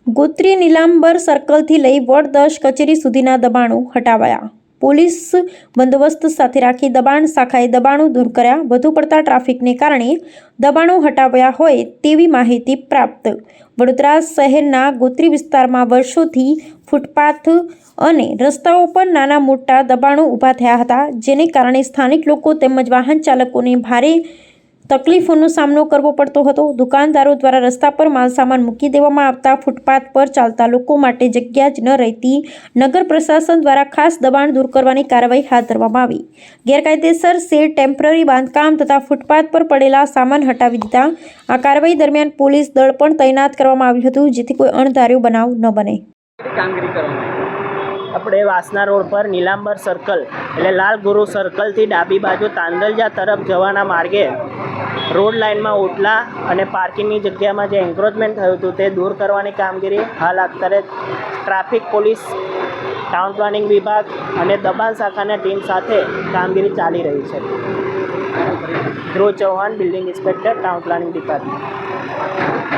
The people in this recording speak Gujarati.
ગોત્રી નીલાંબર સર્કલથી લઈ વોર્ડ 10 કચેરી સુધીના દબાણો હટાવાયા. પોલીસ બંદોબસ્ત સાથે રાખી દબાણ શાખાએ દબાણો દૂર કર્યા. વધુ પડતા ટ્રાફિકને કારણે દબાણો હટાવ્યા હોય તેવી માહિતી પ્રાપ્ત. વડોદરા શહેરના ગોત્રી વિસ્તારમાં વર્ષોથી ફૂટપાથ અને રસ્તાઓ પર નાના મોટા દબાણો ઊભા થયા હતા, જેને કારણે સ્થાનિક લોકો તેમજ વાહન ચાલકોને ભારે તકલીફોનો સામનો કરવો પડતો હતો. દુકાનદારો દ્વારા રસ્તા પર માલસામાન મૂકી દેવામાં આવતા ફૂટપાથ પર ચાલતા લોકો માટે જગ્યા જ ન રહેતી નગર પ્રશાસન દ્વારા ખાસ દબાણ દૂર કરવાની કાર્યવાહી હાથ ધરવામાં આવી. ગેરકાયદેસર શેડ, ટેમ્પરરી બાંધકામ તથા ફૂટપાથ પર પડેલા સામાન હટાવી દીધા. આ કાર્યવાહી દરમિયાન પોલીસ દળ પણ તૈનાત કરવામાં આવ્યું હતું, જેથી કોઈ અણધાર્યો બનાવ ન બને. આપણે વાસના રોડ પર નીલાંબર સર્કલ એટલે લાલ ગુરુ સર્કલથી ડાબી બાજુ તાંદલજા તરફ જવાના માર્ગે રોડ લાઇનમાં ઓટલા અને પાર્કિંગની જગ્યામાં જે એન્ક્રોચમેન્ટ થયું હતું તે દૂર કરવાની કામગીરી હાલ અત્યારે ટ્રાફિક પોલીસ, ટાઉન પ્લાનિંગ વિભાગ અને દબાણ શાખાના ટીમ સાથે કામગીરી ચાલી રહી છે. Dhruv Chauhan, building inspector, town planning department.